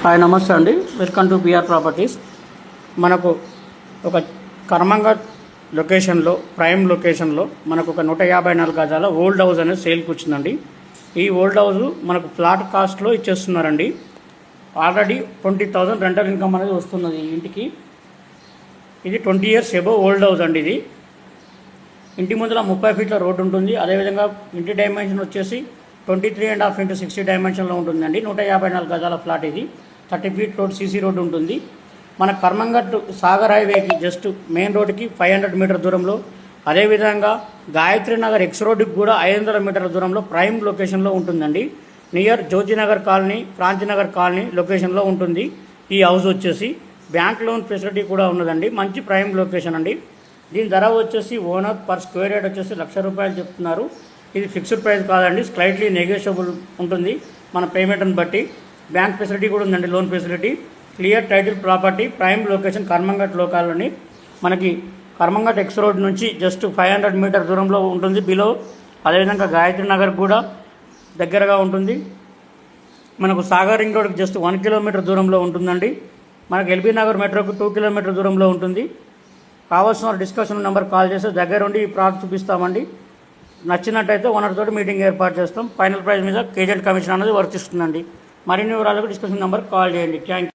Hi నమస్తే అండి, welcome to BR properties. మనకు ఒక కర్మంఘట్ లొకేషన్లో, ప్రైమ్ లొకేషన్లో మనకు ఒక 154 గజాల ఓల్డ్ హౌస్ అనేది సేల్కి వచ్చిందండి. ఈ ఓల్డ్ హౌస్ మనకు ఫ్లాట్ కాస్ట్లో ఇచ్చేస్తున్నారండి. ఆల్రెడీ 20,000 రెంటల్ ఇన్కమ్ అనేది వస్తున్నది ఈ ఇంటికి. ఇది 20 years ఎబో ఓల్డ్ హౌస్ అండి. ఇది ఇంటి ముందుల 30 ఫీట్ల రోడ్డు ఉంటుంది. అదేవిధంగా ఇంటి డైమెన్షన్ వచ్చేసి 23.5 into 60 డైమెన్షన్లో ఉంటుందండి. 154 గజాల ఫ్లాట్. ఇది 30 feet రోడ్, సీసీ రోడ్డు ఉంటుంది. మన కర్మంఘట్ సాగర్ హైవేకి జస్ట్ మెయిన్ రోడ్డుకి 500 మీటర్ దూరంలో, అదేవిధంగా గాయత్రి నగర్ ఎక్స్ రోడ్డుకి కూడా 500 మీటర్ల దూరంలో ప్రైమ్ లొకేషన్లో ఉంటుందండి. Near Jyothinagar colony, Kranthinagar colony లొకేషన్లో ఉంటుంది. ఈ హౌస్ వచ్చేసి బ్యాంక్ లోన్ ఫెసిలిటీ కూడా ఉన్నదండి. మంచి ప్రైమ్ లొకేషన్ అండి. దీని ధర వచ్చేసి ఓనర్ పర్ స్క్వేర్ యార్డ్ వచ్చేసి ₹1,00,000 చెప్తున్నారు. ఇది ఫిక్స్డ్ ప్రైస్ కాదండి, స్లైట్లీ నెగోషియబుల్ ఉంటుంది మన పేమెంట్ని బట్టి. బ్యాంక్ ఫెసిలిటీ కూడా ఉందండి, loan facility. Clear title property, prime location Karmanghat లోకాలని. మనకి కర్మంఘట్ ఎక్స్ రోడ్ నుంచి జస్ట్ 500 మీటర్ దూరంలో ఉంటుంది బిలో. అదేవిధంగా గాయత్రి నగర్ కూడా దగ్గరగా ఉంటుంది. మనకు సాగర్ రింగ్ రోడ్కి జస్ట్ 1 కిలోమీటర్ దూరంలో ఉంటుందండి. మనకు ఎల్బీ నగర్ మెట్రోకి 2 కిలోమీటర్ దూరంలో ఉంటుంది. కావాల్సిన డిస్కషన్ నెంబర్ కాల్ చేస్తే దగ్గర ఉండి ఈ ప్లాట్ చూపిస్తామండి. నచ్చినట్టయితే ఓనర్ తోటి మీటింగ్ ఏర్పాటు చేస్తాం. ఫైనల్ ప్రైస్ మీద ఏజెంట్ కమిషన్ అనేది వర్తిస్తుందండి. మరిన్ని వివరాలకు డిస్కషన్ నెంబర్ కాల్ చేయండి. Thank you.